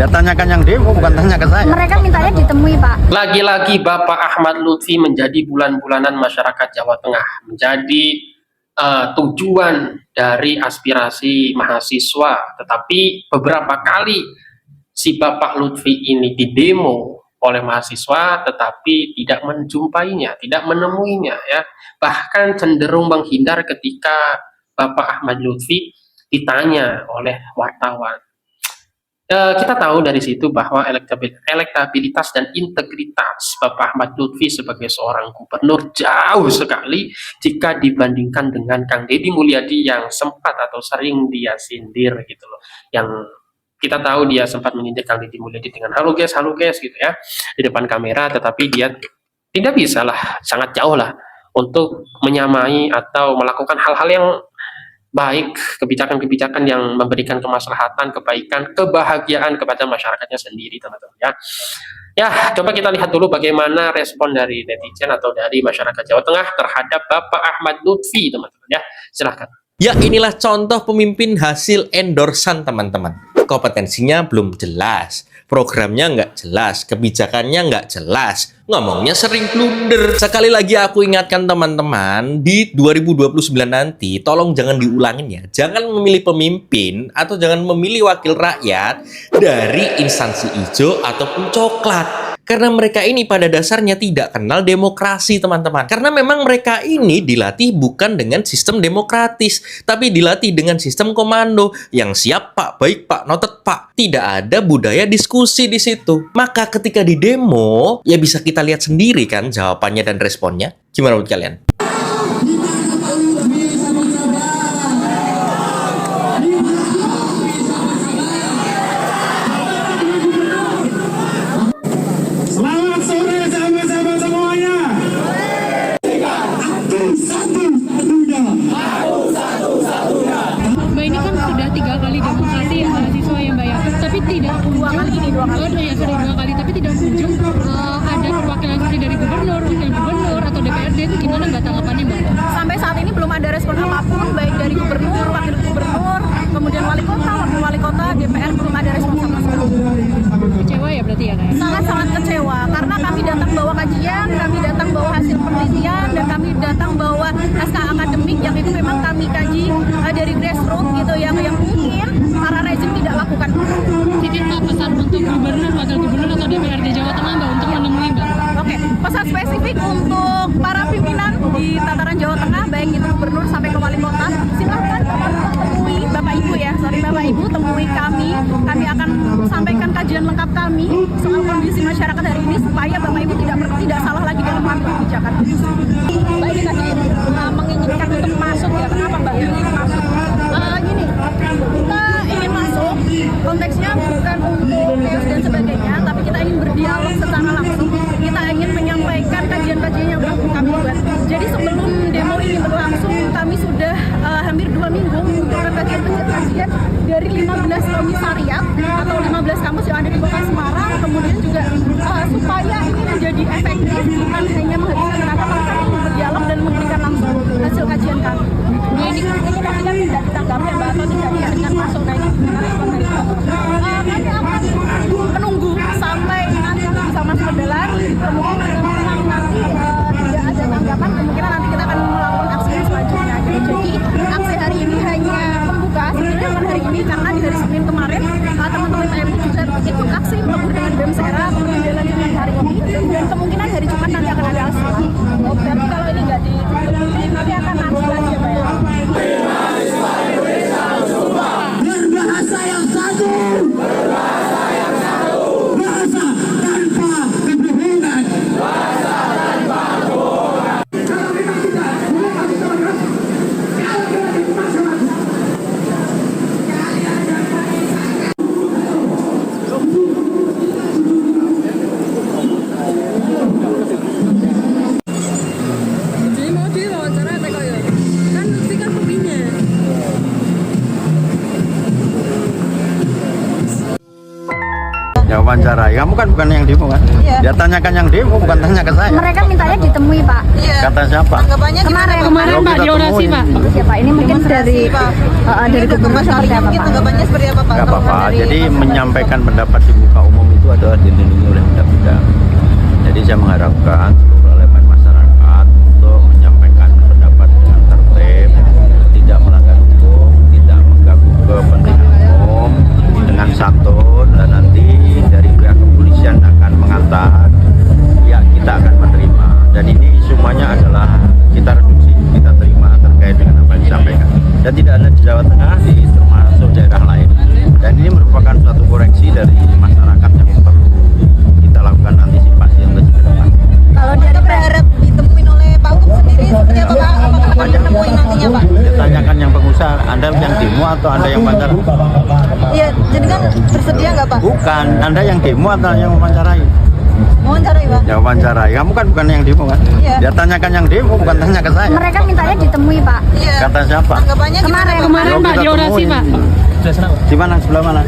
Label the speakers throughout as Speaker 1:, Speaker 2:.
Speaker 1: Ya tanyakan yang demo, bukan tanya ke saya.
Speaker 2: Mereka mintanya ditemui, Pak.
Speaker 3: Lagi-lagi Bapak Ahmad Lutfi menjadi bulan-bulanan masyarakat Jawa Tengah, menjadi tujuan dari aspirasi mahasiswa. Tetapi beberapa kali si Bapak Lutfi ini didemo oleh mahasiswa, tetapi tidak menjumpainya, tidak menemuinya, ya. Bahkan cenderung menghindar ketika Bapak Ahmad Lutfi ditanya oleh wartawan. Kita tahu dari situ bahwa elektabilitas dan integritas Bapak Ahmad Lutfi sebagai seorang gubernur jauh sekali jika dibandingkan dengan Kang Deddy Mulyadi yang sempat atau sering dia sindir gitu loh. Yang kita tahu dia sempat menyindir Kang Deddy Mulyadi dengan halo guys gitu ya di depan kamera, tetapi dia tidak bisa lah, sangat jauh lah untuk menyamai atau melakukan hal-hal yang baik, kebijakan-kebijakan yang memberikan kemaslahatan, kebaikan, kebahagiaan kepada masyarakatnya sendiri, teman-teman ya. Ya, coba kita lihat dulu bagaimana respon dari netizen atau dari masyarakat Jawa Tengah terhadap Bapak Ahmad Lutfi, teman-teman ya. Silahkan.
Speaker 4: Ya, inilah contoh pemimpin hasil endorsan, teman-teman. Kompetensinya belum jelas, programnya nggak jelas, kebijakannya nggak jelas, ngomongnya sering blunder. Sekali lagi aku ingatkan teman-teman, di 2029 nanti tolong jangan diulangin ya. Jangan memilih pemimpin atau jangan memilih wakil rakyat dari instansi hijau ataupun coklat. Karena mereka ini pada dasarnya tidak kenal demokrasi, teman-teman. Karena memang mereka ini dilatih bukan dengan sistem demokratis, tapi dilatih dengan sistem komando yang siap Pak, baik Pak, noted Pak. Tidak ada budaya diskusi di situ. Maka ketika di demo, ya bisa kita lihat sendiri kan jawabannya dan responnya. Gimana menurut kalian?
Speaker 5: Mbak, ini kan sudah 3 kali demonstrasi ya mahasiswa ya Mbak ya, tapi tidak kunjung. Sudah 2 kali, tapi tidak kunjung ada perwakilan seperti dari gubernur, wakil gubernur atau DPRD. Itu gimana Mbak tanggapannya Mbak?
Speaker 2: Sampai saat ini belum ada respon apapun, baik dari gubernur, wakil gubernur, kemudian wali kota, wakil wali kota, DPR, belum ada respon sama sekali.
Speaker 5: Kecewa ya berarti ya Kak?
Speaker 2: Sangat-sangat kecewa, karena kami datang bawa kajian, kami datang bawa hasil penelitian, dan kami datang bawa naskah akademik yang itu memang kami kaji dari grassroots gitu, yang mungkin para rezim tidak lakukan.
Speaker 5: Jadi Mbak, pesan untuk gubernur, wakil gubernur atau DPRD Jawa Tengah Mbak untuk menemui Mbak?
Speaker 2: Oke, pesan spesifik untuk para pimpinan di tataran Jawa Tengah, baik itu gubernur sampai ke wali kota, silahkan temui Bapak Ibu ya, Bapak Ibu temui kami akan sampaikan kajian lengkap kami soal kondisi masyarakat hari ini supaya Bapak Ibu tidak salah lagi dalam mengambil kebijakan. Mbak, ini tadi menginginkan untuk masuk ya, kenapa Mbak ingin masuk? Gini, kita ingin masuk, konteksnya bukan untuk chaos dan sebagainya, tapi kita ingin berdialog secara langsung. Kita ingin menyampaikan kajian-kajian yang telah kami buat. Jadi sebelum demo ini berlangsung, kami sudah hampir 2 minggu mengumpulkan kajian-kajian dari 15 komisariat atau 15 kampus yang ada di Kota Semarang. Kemudian juga supaya ini menjadi efektif, bukan hanya menghabiskan tenaga, maka kami ingin berdialog dan memberikan langsung hasil kajian kami. Nah, ini pastinya tidak ditanggapi Mbak, atau tidak dengan masuk. Nah, ini respon dari kami. Kami akan menunggu sampai nanti bisa masuk ke dalam. Kemungkinan nanti tidak ada tanggapan, kemungkinan nanti kita akan melakukan aksi selanjutnya. Jadi aksi hari ini hanya membuka, sebenarnya bukan hari ini, karena di hari Senin kemarin teman-teman PMI juga ikut aksi bertemu dengan BEM Sera, kemudian dilanjutkan hari ini, dan kemungkinan hari Jumat nanti akan ada aksi. Berarti kalau ini nggak ditutupi, nanti akan aksi lagi ya Pak ya.
Speaker 6: Berbahasa yang satu, bahasa tanpa kebohongan.
Speaker 1: Ya wawancarai. Kamu kan bukan yang demo kan?
Speaker 2: Iya.
Speaker 1: Dia tanyakan yang demo, bukan tanya ke saya.
Speaker 2: Mereka mintanya ditemui, Pak.
Speaker 1: Kata siapa?
Speaker 2: Kemarin
Speaker 5: Kemarin Pak di orasi Pak.
Speaker 2: Ya Pak, ini mungkin dari gubernur seperti apa Pak?
Speaker 7: Tanggapannya seperti apa Pak?
Speaker 1: Gak apa-apa. Jadi menyampaikan pendapat di muka umum itu adalah dilindungi oleh undang-undang. Jadi saya mengharapkan seluruh elemen masyarakat untuk menyampaikan pendapat dengan tertib, tidak melanggar hukum, tidak mengganggu kepentingan umum, dengan santun, dan nanti dari pihak kepolisian akan mengantar, ya kita akan menerima. Dan ini semuanya adalah kita reduksi, kita terima terkait dengan apa yang disampaikan. Dan tidak ada di Jawa Tengah, di termasuk daerah lain. Dan ini merupakan suatu koreksi dari masyarakat yang perlu kita lakukan antisipasi yang lebih ke depan.
Speaker 7: Kalau dari berharap ditemuin oleh Pak Hukum sendiri seperti apa Pak? Apakah akan ditemuin nantinya Pak?
Speaker 1: Tanyakan yang pengusaha, Anda yang demo atau Anda yang wawancara?
Speaker 7: Iya, jadi kan bersedia nggak Pak?
Speaker 1: Bukan, Anda yang demo atau yang wawancarai?
Speaker 7: Wawancarai Pak?
Speaker 1: Ya wawancarai. Kamu kan bukan yang demo kan?
Speaker 7: Iya.
Speaker 1: Dia tanyakan yang demo, bukan tanya ke saya.
Speaker 2: Mereka mintanya ditemui, Pak.
Speaker 7: Iya.
Speaker 1: Kata siapa?
Speaker 7: Tanggapannya gimana Pak?
Speaker 5: Kemarin
Speaker 1: Yuk,
Speaker 5: Pak
Speaker 1: kita
Speaker 5: di orasi
Speaker 1: temuin.
Speaker 5: Pak.
Speaker 1: Di mana? Sebelah mana?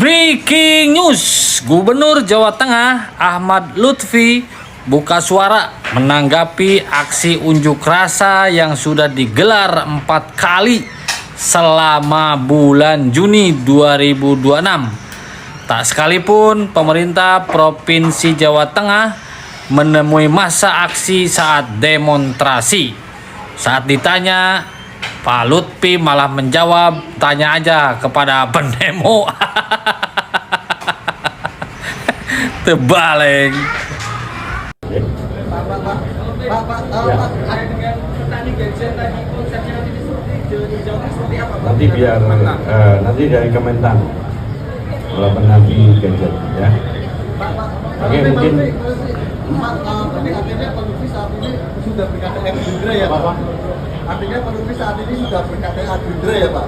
Speaker 8: Breaking news, Gubernur Jawa Tengah Ahmad Lutfi buka suara menanggapi aksi unjuk rasa yang sudah digelar 4 kali selama bulan Juni 2026. Tak sekalipun pemerintah Provinsi Jawa Tengah menemui masa aksi saat demonstrasi. Saat ditanya, Pak Lutfi malah menjawab, tanya aja kepada pendemo. Terbalik.
Speaker 9: Nanti biar nanti dari Kementan melakukan nanti gadget ya. Oke, mungkin
Speaker 10: artinya Pak Lutfi saat ini sudah berkata Gerindra ya Pak? Artinya Pak Lutfi saat ini sudah berkata Gerindra ya Pak?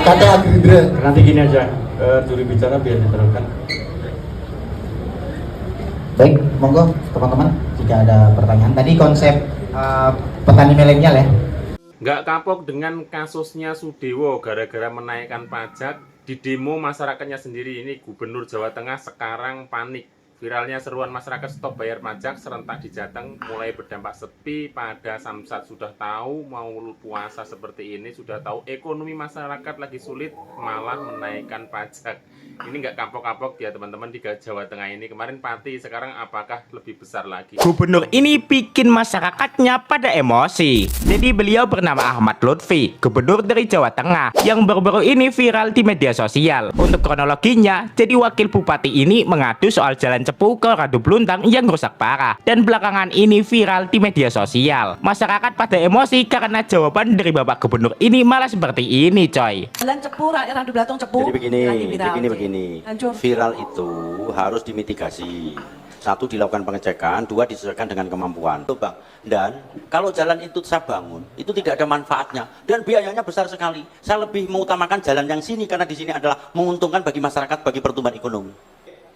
Speaker 10: Kata Gerindra.
Speaker 9: nanti gini aja, juri bicara biar diterangkan.
Speaker 11: Baik, monggo teman-teman jika ada pertanyaan. Tadi konsep petani milenial ya.
Speaker 12: Nggak kapok dengan kasusnya Sudewo gara-gara menaikkan pajak. Di demo masyarakatnya sendiri ini Gubernur Jawa Tengah sekarang panik. Viralnya seruan masyarakat stop bayar pajak serentak di Jateng mulai berdampak sepi pada Samsat. Sudah tahu mau puasa seperti ini, sudah tahu ekonomi masyarakat lagi sulit, malah menaikkan pajak. Ini nggak kapok-kapok ya teman-teman di Jawa Tengah ini. Kemarin Pati, sekarang apakah lebih besar lagi?
Speaker 13: Gubernur ini bikin masyarakatnya pada emosi. Jadi beliau bernama Ahmad Lutfi, gubernur dari Jawa Tengah, yang baru-baru ini viral di media sosial. Untuk kronologinya, jadi wakil bupati ini mengadu soal jalan cepu ke Radu Bluntang yang rusak parah. Dan belakangan ini viral di media sosial. Masyarakat pada emosi karena jawaban dari bapak gubernur ini malah seperti ini coy.
Speaker 7: Jalan cepu, Radu Bluntang cepu.
Speaker 1: Jadi begini. Viral itu harus dimitigasi. 1 dilakukan pengecekan, 2 disesuaikan dengan kemampuan. Tuh Bang. Dan kalau jalan itu saya bangun, itu tidak ada manfaatnya dan biayanya besar sekali. Saya lebih mengutamakan jalan yang sini karena di sini adalah menguntungkan bagi masyarakat, bagi pertumbuhan ekonomi.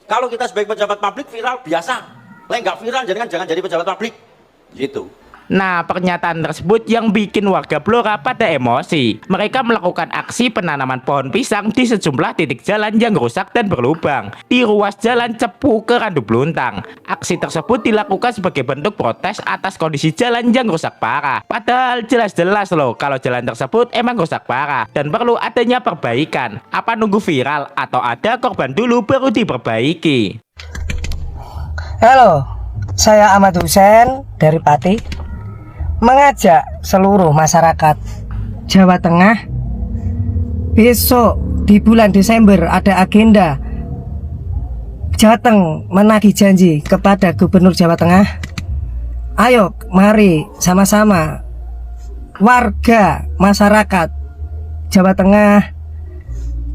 Speaker 1: Kalau kita sebagai pejabat publik viral biasa, nggak viral jangan jadi pejabat publik, gitu.
Speaker 13: Nah, pernyataan tersebut yang bikin warga Blora pada emosi. Mereka melakukan aksi penanaman pohon pisang di sejumlah titik jalan yang rusak dan berlubang di ruas jalan Cepu ke Radu Bluntang. Aksi tersebut dilakukan sebagai bentuk protes atas kondisi jalan yang rusak parah. Padahal jelas-jelas loh kalau jalan tersebut emang rusak parah dan perlu adanya perbaikan. Apa nunggu viral atau ada korban dulu baru diperbaiki?
Speaker 14: Halo, saya Ahmad Husen dari Pati. Mengajak seluruh masyarakat Jawa Tengah besok di bulan Desember ada agenda Jateng menagih janji kepada Gubernur Jawa Tengah. Ayo mari sama-sama warga masyarakat Jawa Tengah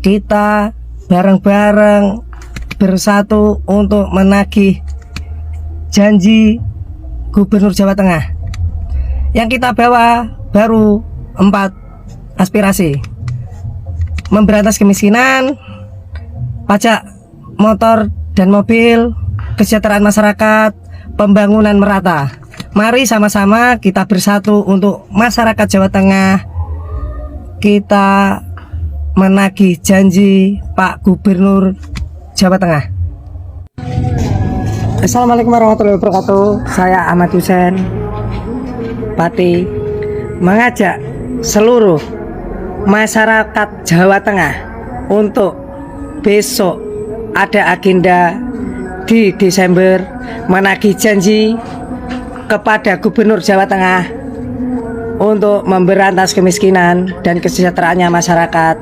Speaker 14: kita bareng-bareng bersatu untuk menagih janji Gubernur Jawa Tengah. Yang kita bawa baru 4 aspirasi: memberantas kemiskinan, pajak motor dan mobil, kesejahteraan masyarakat, pembangunan merata. Mari sama-sama kita bersatu untuk masyarakat Jawa Tengah. Kita menagih janji Pak Gubernur Jawa Tengah. Assalamualaikum warahmatullahi wabarakatuh. Saya Ahmad Husen Pati mengajak seluruh masyarakat Jawa Tengah untuk besok ada agenda di Desember menagih janji kepada Gubernur Jawa Tengah untuk memberantas kemiskinan dan kesejahteraannya masyarakat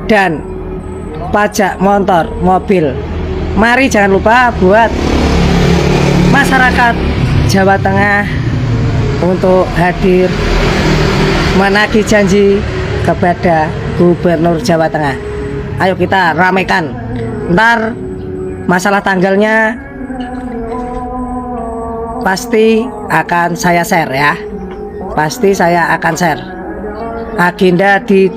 Speaker 14: dan pajak motor, mobil. Mari jangan lupa buat masyarakat Jawa Tengah untuk hadir menagih janji kepada Gubernur Jawa Tengah. Ayo kita ramaikan. Ntar masalah tanggalnya pasti akan saya share ya. Pasti saya akan share. Agenda di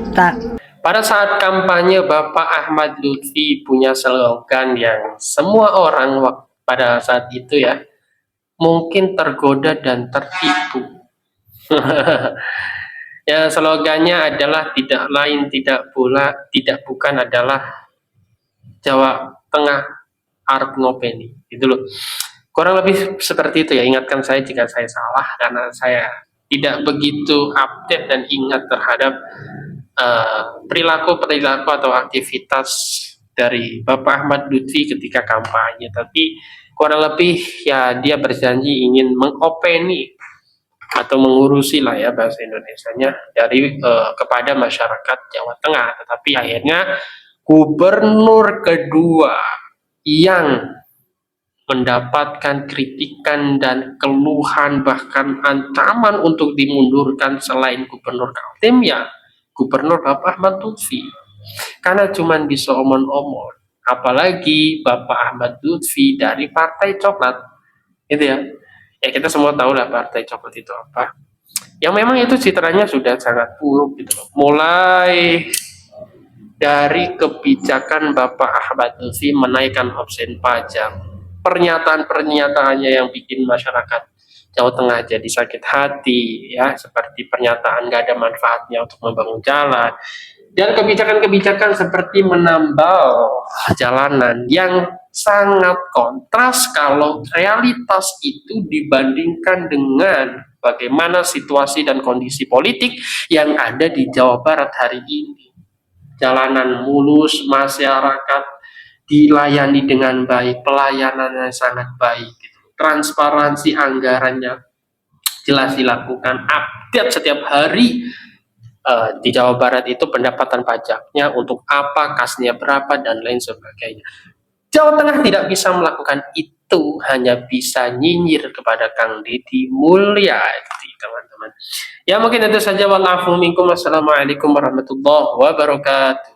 Speaker 3: Pada saat kampanye, Bapak Ahmad Lutfi punya slogan yang semua orang pada saat itu ya mungkin tergoda dan tertipu. Ya, slogannya adalah tidak lain tidak bukan adalah Jawa Tengah arep ngopeni, gitu loh. Kurang lebih seperti itu ya. Ingatkan saya jika saya salah karena saya tidak begitu update dan ingat terhadap perilaku atau aktivitas dari Bapak Ahmad Lutfi ketika kampanye. Tapi kurang lebih ya dia berjanji ingin mengopeni atau mengurusi lah ya bahasa Indonesianya dari kepada masyarakat Jawa Tengah. Tetapi akhirnya gubernur kedua yang mendapatkan kritikan dan keluhan bahkan ancaman untuk dimundurkan selain gubernur Kaltim ya Gubernur Bapak Ahmad Lutfi. Karena cuman bisa omon-omon, apalagi Bapak Ahmad Lutfi dari Partai Coklat, gitu ya. Ya kita semua tahu lah Partai Coklat itu apa. Yang memang itu citranya sudah sangat buruk gitu. Mulai dari kebijakan Bapak Ahmad Lutfi menaikkan opsi pajak, pernyataan-pernyataannya yang bikin masyarakat Jawa Tengah jadi sakit hati ya, seperti pernyataan gak ada manfaatnya untuk membangun jalan, dan kebijakan-kebijakan seperti menambal jalanan yang sangat kontras kalau realitas itu dibandingkan dengan bagaimana situasi dan kondisi politik yang ada di Jawa Barat hari ini. Jalanan mulus, masyarakat dilayani dengan baik, pelayanannya sangat baik, gitu. Transparansi anggarannya jelas dilakukan, update setiap hari di Jawa Barat itu pendapatan pajaknya untuk apa, kasnya berapa, dan lain sebagainya. Jawa Tengah tidak bisa melakukan itu, hanya bisa nyinyir kepada Kang Deddy Mulyadi, teman-teman. Ya mungkin itu saja. Wassalamualaikum warahmatullahi wabarakatuh.